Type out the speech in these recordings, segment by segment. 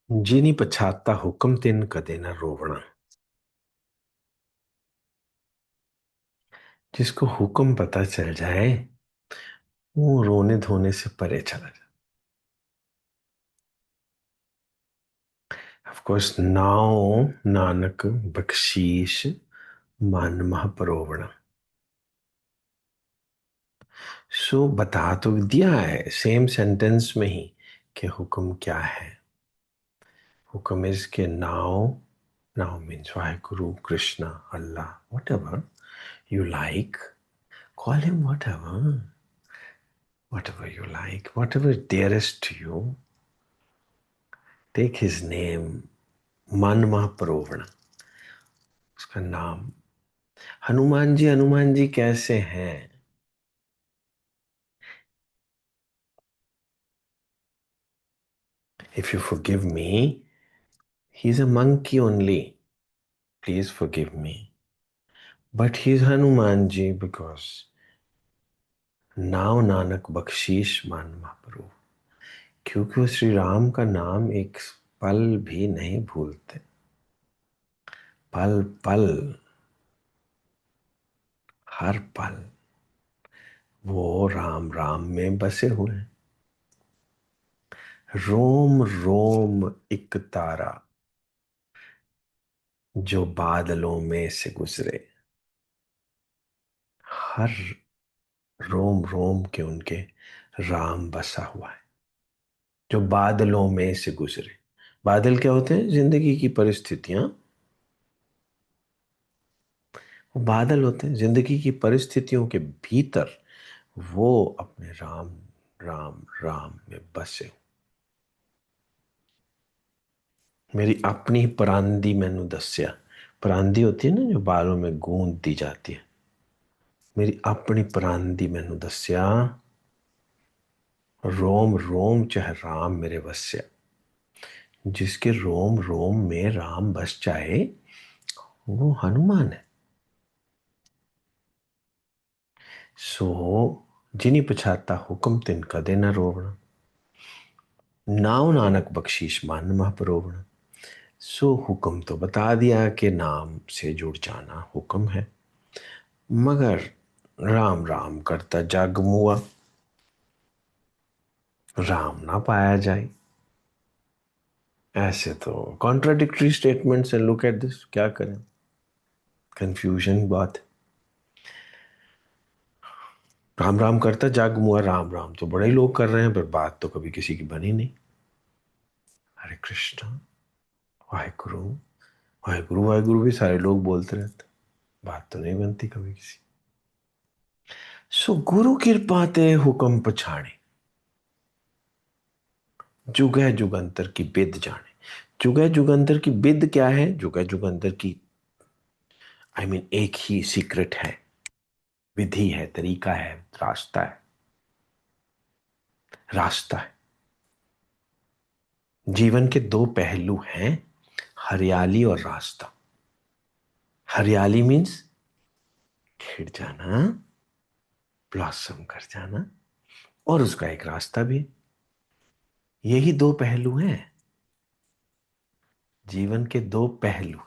जी नहीं पछाता हुक्म तिन कदे न रोवना। जिसको हुक्म पता चल जाए वो रोने धोने से परे चला जाए। ऑफ कोर्स नाउ नानक बख्शीश मन मह परोवना। सो बता तो दिया है सेम सेंटेंस में ही कि हुक्म क्या है। हुक्म इज के now now means Waheguru Krishna Allah what ever you like call him whatever you like, whatever is dearest to you, take his name, मन महापरोवण, उसका नाम। हनुमान जी कैसे हैं? If you forgive me, he's a monkey only. Please forgive me. But he's Hanuman ji because now Nanak बख्शीश मान महाप्रभु, क्योंकि वो श्री राम का नाम एक पल भी नहीं भूलते। पल पल, हर पल वो राम राम में बसे हुए हैं। रोम रोम एक तारा जो बादलों में से गुजरे, हर रोम रोम के उनके राम बसा हुआ है जो बादलों में से गुजरे। बादल क्या होते हैं? जिंदगी की परिस्थितियां। वो बादल होते हैं जिंदगी की परिस्थितियों के भीतर, वो अपने राम राम राम में बसे। मेरी अपनी परांदी मैनू दस्या। परांदी होती है ना जो बालों में गूंद दी जाती है। मेरी अपनी परांदी मैनू दस्या, रोम रोम चाहे राम मेरे बस्या। जिसके रोम रोम में राम बस जाए वो हनुमान है। सो जिनी पछाता हुक्म तिन कदे न रोवण, नाव नानक बख्शीश मान महाप्रभु। सो हुक्म तो बता दिया कि नाम से जुड़ जाना हुक्म है, मगर राम राम करता जग मुआ, राम ना पाया जाए। ऐसे तो कॉन्ट्राडिक्टरी स्टेटमेंट्स है। लुक एट दिस, क्या करें, कंफ्यूजन बात। राम राम करता जग मुआ, राम राम तो बड़े लोग कर रहे हैं पर बात तो कभी किसी की बनी नहीं। हरे कृष्ण, वाहेगुरु वाहेगुरु वाहेगुरु भी सारे लोग बोलते रहते, बात तो नहीं बनती कभी किसी। सो गुरु कृपा ते हुक्म पछाणे, जुगह जुगंतर की बिद जाने। जुगह जुगंतर की बिद क्या है? जुगह जुगंतर की एक ही सीक्रेट है, विधि है, तरीका है, रास्ता है। रास्ता है। जीवन के दो पहलू हैं, हरियाली और रास्ता। हरियाली मीन्स खिड़ जाना, ब्लॉसम कर जाना, और उसका एक रास्ता भी है। यही दो पहलू हैं जीवन के, दो पहलू,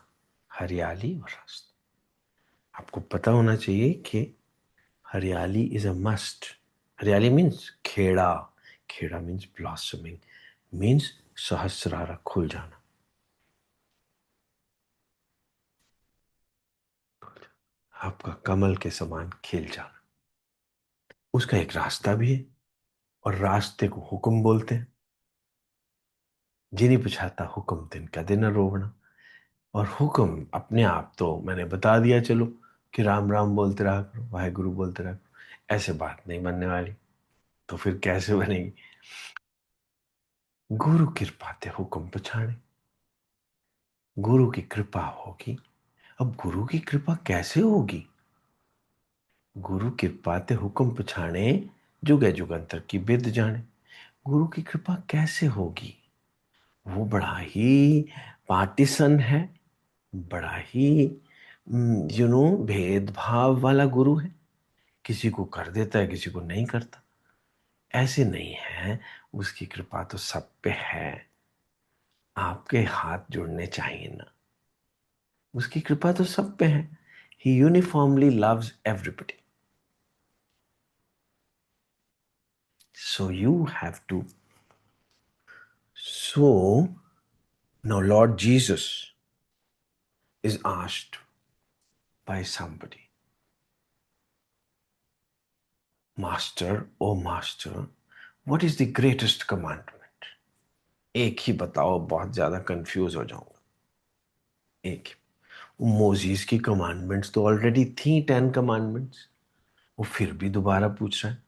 हरियाली और रास्ता। आपको पता होना चाहिए कि हरियाली इज अ मस्ट। हरियाली मीन्स खेड़ा, खेड़ा मीन्स ब्लॉसमिंग, मीन्स सहस्रारा, खुल जाना। आपका कमल के समान खिल जाना, उसका एक रास्ता भी है, और रास्ते को हुक्म बोलते हैं। जिन्हीं पुछाता हुक्म तिनका दिन रोवना। और हुक्म अपने आप तो मैंने बता दिया, चलो कि राम राम बोलते रहा करो, वाहेगुरु बोलते रहा करो। ऐसे बात नहीं बनने वाली, तो फिर कैसे बनेगी? गुरु कृपा ते हुक्म पछाणे, गुरु की कृपा होगी। अब गुरु की कृपा कैसे होगी? गुरु कृपा ते हुक्म पछाणे, जुगे जुगंतर की बिद जाने। गुरु की कृपा कैसे होगी? वो बड़ा ही पार्टीशन है, बड़ा ही भेदभाव वाला गुरु है। किसी को कर देता है, किसी को नहीं करता। ऐसे नहीं है, उसकी कृपा तो सब पे है। आपके हाथ जुड़ने चाहिए ना। उसकी कृपा तो सब पे है। He uniformly loves everybody. So you have to. So now Lord Jesus is asked by somebody, Master, oh Master, what is the greatest commandment? एक ही बताओ, बहुत ज्यादा कंफ्यूज हो जाऊंगा। एक ही। मोजीज की कमांडमेंट्स तो ऑलरेडी थी, 10 कमांडमेंट्स। वो फिर भी दोबारा पूछ रहा है,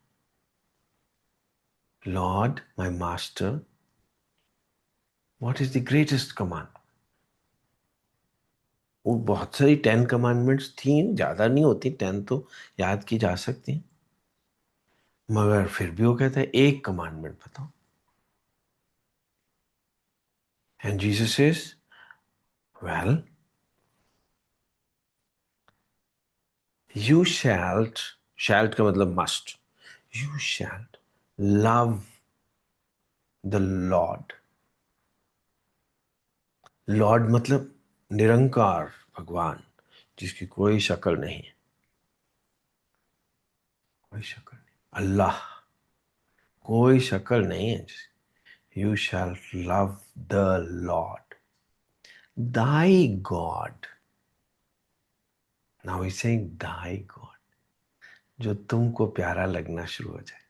Lord my master, what is the greatest command? वो बहुत सारी 10 कमांडमेंट्स थी, ज्यादा नहीं होती, 10 तो याद की जा सकती हैं, मगर फिर भी वो कहता है एक कमांडमेंट बताओ। And Jesus says, well, you shalt, shalt का मतलब must, you shalt love the Lord. Lord मतलब निरंकार भगवान, जिसकी कोई शक्ल नहीं है, कोई शक्ल नहीं, अल्लाह, कोई शक्ल नहीं है। You shall love the Lord Dai God. Now he saying Dai God, जो तुमको प्यारा लगना शुरू हो जाए,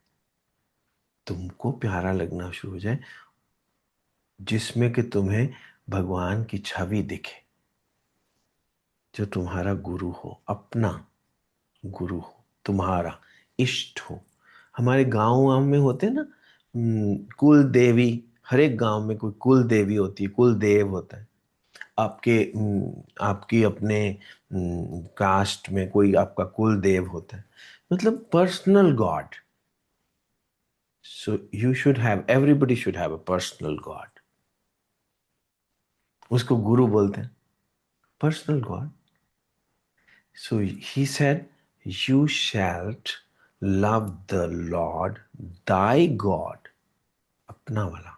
तुमको प्यारा लगना शुरू हो जाए, जिसमें कि तुम्हें भगवान की छवि दिखे, जो तुम्हारा गुरु हो, अपना गुरु हो, तुम्हारा इष्ट हो। हमारे गांव वाँव में होते हैं ना, कुल देवी। हर एक गांव में कोई कुल देवी होती है, कुल देव होता है। आपके आपकी अपने कास्ट में कोई आपका कुल देव होता है, मतलब personal God. So you should have, everybody should have a personal God. उसको गुरु बोलते हैं, personal God. So he said, you shalt love the Lord thy God, अपना वाला।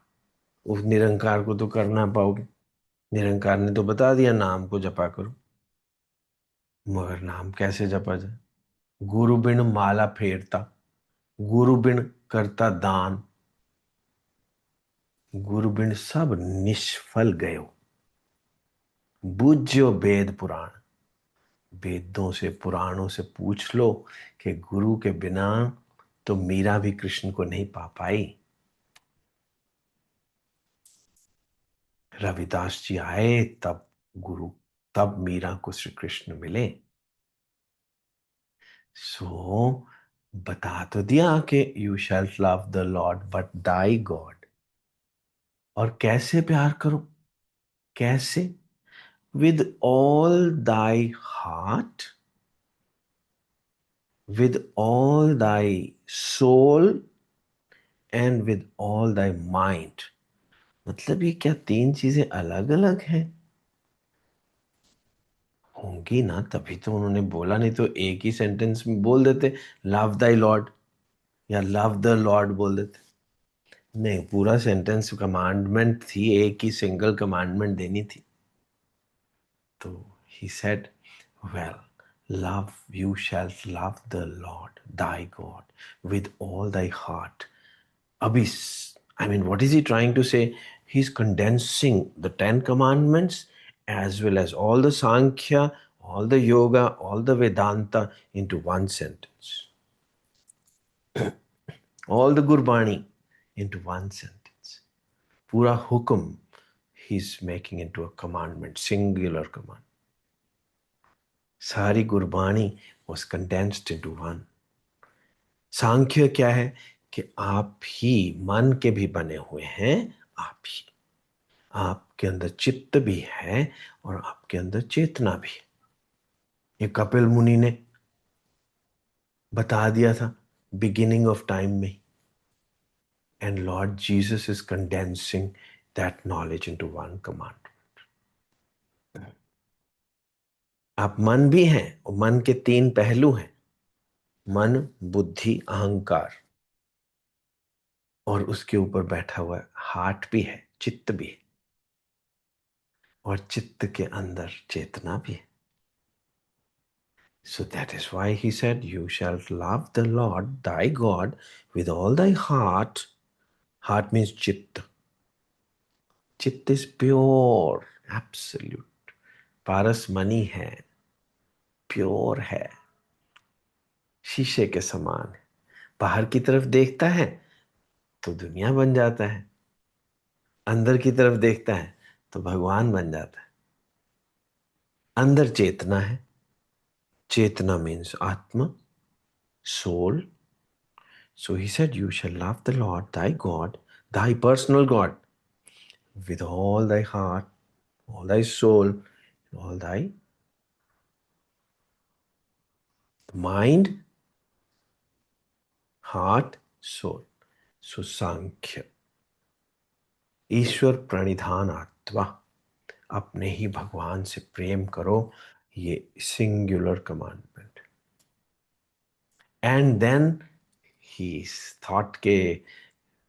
उस निरंकार को तो करना पाओगे, निरंकार ने तो बता दिया नाम को जपा करो, मगर नाम कैसे जपा जाए? गुरु बिन माला फेरता, गुरु बिन करता दान, गुरु बिन सब निष्फल गयो, बूझ्यो वेद पुराण। वेदों से पुराणों से पूछ लो कि गुरु के बिना तो मीरा भी कृष्ण को नहीं पा पाई। रविदास जी आए तब गुरु, तब मीरा को श्री कृष्ण मिले। सो बता तो दिया कि you shall love the lord but thy god. और कैसे प्यार करो? कैसे? With all thy heart, with all thy soul, and with all thy mind. मतलब ये क्या तीन चीजें अलग अलग हैं? होंगी ना, तभी तो उन्होंने बोला, नहीं तो एक ही सेंटेंस में बोल देते, लव दाई लॉर्ड या लव द लॉर्ड बोल देते। नहीं, पूरा सेंटेंस कमांडमेंट थी, एक ही सिंगल कमांडमेंट देनी थी। तो he said, well, love, you shall love the Lord Dai God with all thy heart. अभी, I mean, what is he trying to say? He's condensing the 10 commandments as well as all the Sankhya, all the yoga, all the Vedanta into one sentence. All the Gurbani into one sentence. Pura hukum he's making into a commandment, singular command. Sari Gurbani was condensed into one. सांख्य क्या है? कि आप ही मन के भी बने हुए हैं, आप ही, आपके अंदर चित्त भी है और आपके अंदर चेतना भी है। ये कपिल मुनि ने बता दिया था बिगिनिंग ऑफ टाइम में। And Lord Jesus is condensing that knowledge into one command. आप मन भी हैं, और मन के 3 पहलू हैं, मन, बुद्धि, अहंकार, और उसके ऊपर बैठा हुआ हार्ट भी है, चित्त भी है। और चित्त के अंदर चेतना भी है. So that is why he said, you shall love the Lord thy God with all thy heart. Heart means chitta. चित्त is pure, absolute. पारस मणि है, प्योर है, शीशे के समान है. बाहर की तरफ देखता है तो दुनिया बन जाता है, अंदर की तरफ देखता है तो भगवान बन जाता है. अंदर चेतना है. चेतना मीन्स आत्मा, soul. So he said, you shall love the Lord thy God, thy personal God, with all thy heart, all thy soul, all thy mind, heart, soul. So Sankhya, ईश्वर प्रणिधान आत्मा, अपने ही भगवान से प्रेम करो, ये singular commandment. And then he thought के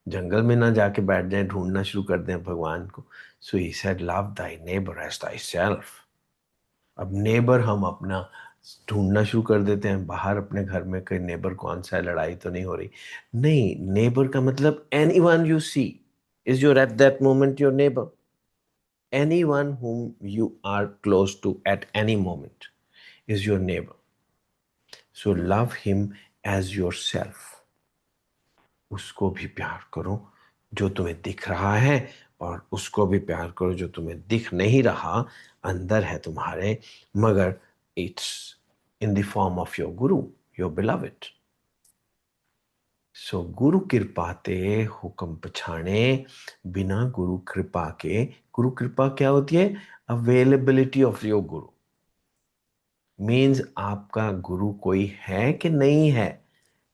जंगल में ना जाके बैठ जाए, ढूंढना शुरू कर दें भगवान को. So he said, love thy neighbour as thyself. अब नेबर हम अपना ढूंढना शुरू कर देते हैं बाहर अपने घर में, कहीं नेबर कौन सा है, लड़ाई तो नहीं हो रही. नहीं, नेबर का मतलब anyone you see is your at that moment your neighbour. Anyone whom you are close to at any moment is your neighbor. So love him as yourself. उसको भी प्यार करो जो तुम्हें दिख रहा है, और उसको भी प्यार करो जो तुम्हें दिख नहीं रहा, अंदर है तुम्हारे, मगर it's in the form of your Guru, your beloved. सो गुरु कृपा ते हुक्म पछाणे, बिना गुरु कृपा के. गुरु कृपा क्या होती है? Availability of your Guru. Means आपका गुरु कोई है कि नहीं है?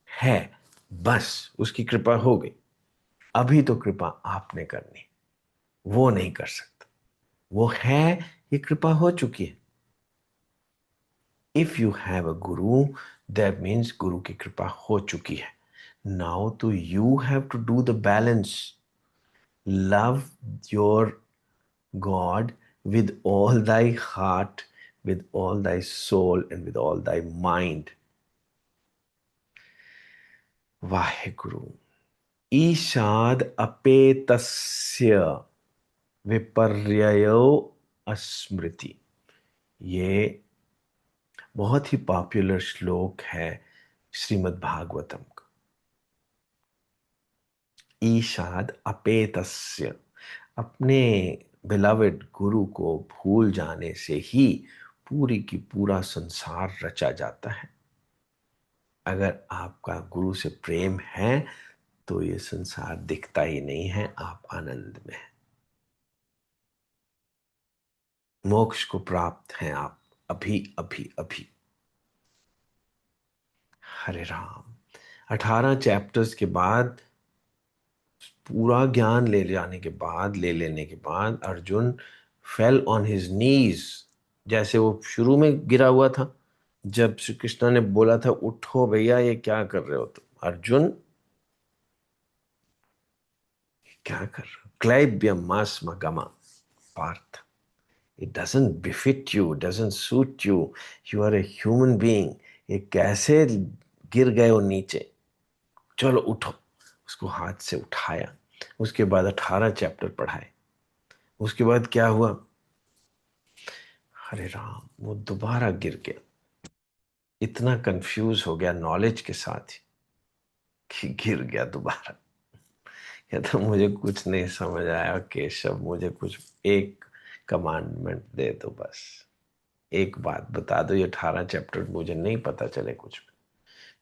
है. बस उसकी कृपा हो गई. अभी तो कृपा आपने करनी, वो नहीं कर सकता. वो है, ये कृपा हो चुकी है. If you have a Guru, that means गुरु की कृपा हो चुकी है. नाउ तो you have to do the balance. Love your god with all thy heart, with all thy soul, and with all thy mind. Waheguru. ईशाद अपेतस्य विपर्ययो अस्मृति. ये बहुत ही पॉपुलर श्लोक है श्रीमद् भागवतम का. ईशाद अपेतस्य, अपने बिलवेड गुरु को भूल जाने से ही पूरी की पूरा संसार रचा जाता है. अगर आपका गुरु से प्रेम है तो ये संसार दिखता ही नहीं है, आप आनंद में हैं. मोक्ष को प्राप्त हैं आप अभी अभी अभी. हरे राम. 18 चैप्टर्स के बाद, पूरा ज्ञान ले लेने के बाद Arjun fell on his knees, जैसे वो शुरू में गिरा हुआ था जब श्री कृष्ण ने बोला था उठो भैया, ये क्या कर रहे हो तुम अर्जुन, क्या कर रहे हो? क्लैब्य मास मगमा Partha. It doesn't befit you, doesn't suit you. You are a human being. ये कैसे गिर गए हो नीचे, चलो उठो. उसको हाथ से उठाया. उसके बाद 18 चैप्टर पढ़ाए. उसके बाद क्या हुआ? हरे राम, वो दोबारा गिर गया. इतना कंफ्यूज हो गया नॉलेज के साथ ही कि गिर गया दोबारा. कहता मुझे कुछ नहीं समझ आया केशव, मुझे कुछ एक कमांडमेंट दे दो बस. एक बात बता दो, ये 18 चैप्टर मुझे नहीं पता चले कुछ भी,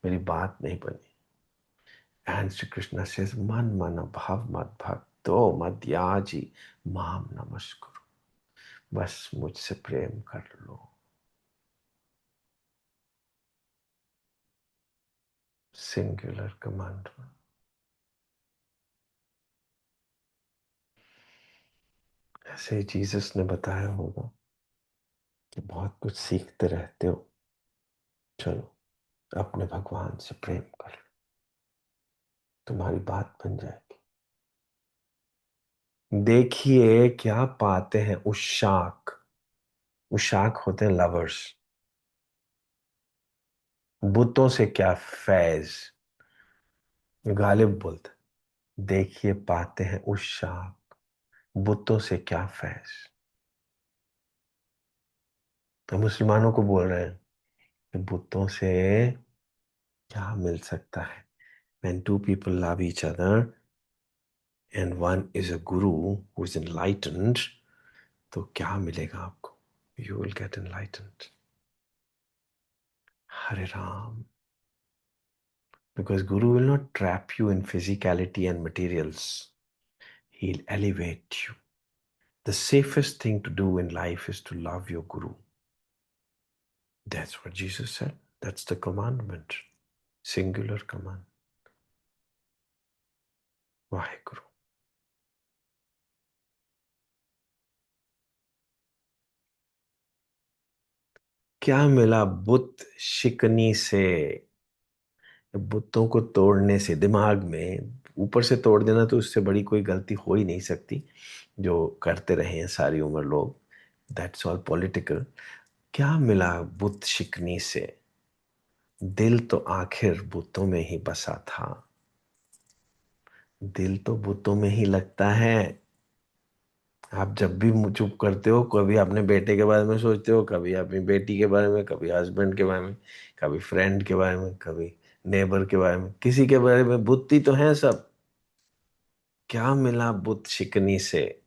मेरी बात नहीं बनी. एंड श्री कृष्ण से मन मन भाव मत भक्तो मत याजी माम नमस्कुरु. बस मुझसे प्रेम कर लो. Singular commandment. ऐसे ही जीसस ने बताया होगा कि बहुत कुछ सीखते रहते हो, चलो अपने भगवान से प्रेम कर लो, तुम्हारी बात बन जाएगी. देखिए क्या पाते हैं उशाक। उशाक होते हैं लवर्स। बुतों से क्या फैज। गालिब बोलते हैं, देखिए पाते हैं उशाक, बुतों से क्या फैज। तो मुसलमानों को बोल रहे हैं कि बुतों से क्या मिल सकता है। when two people love each other and one is a guru who is enlightened, तो क्या मिलेगा आपको। you will get enlightened। Hare Ram. Because guru will not trap you in physicality and materials, he'll elevate you। The safest thing to do in life is to love your guru। That's what Jesus said। That's the commandment। Singular command। Waheguru. क्या मिला बुत शिकनी से। बुतों को तोड़ने से दिमाग में ऊपर से तोड़ देना, तो उससे बड़ी कोई गलती हो ही नहीं सकती जो करते रहे हैं सारी उम्र लोग। That's all political. क्या मिला बुत शिकनी से। दिल तो आखिर बुतों में ही बसा था। दिल तो बुतों में ही लगता है। आप जब भी मुंह चुप करते हो, कभी अपने बेटे के बारे में सोचते हो, कभी अपनी बेटी के बारे में, कभी हस्बैंड के बारे में, कभी फ्रेंड के बारे में, कभी नेबर के बारे में, किसी के बारे में बुत्ती तो है सब। क्या मिला बुत शिकनी से।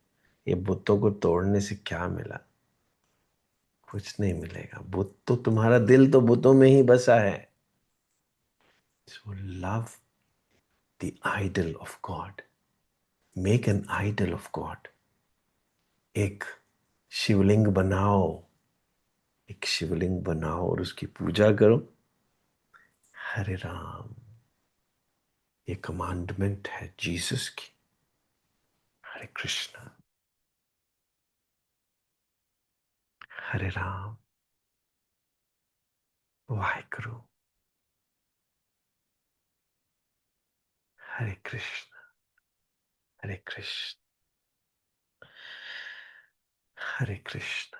ये बुतों को तोड़ने से क्या मिला। कुछ नहीं मिलेगा। बुत तो तुम्हारा दिल तो बुतों में ही बसा है। So love the idol of god. Make an idol of god. एक शिवलिंग बनाओ। एक शिवलिंग बनाओ और उसकी पूजा करो। हरे राम। ये कमांडमेंट है जीसस की। हरे कृष्णा। हरे राम। वाहेगुरु। हरे कृष्ण। हरे कृष्ण। हरे कृष्ण।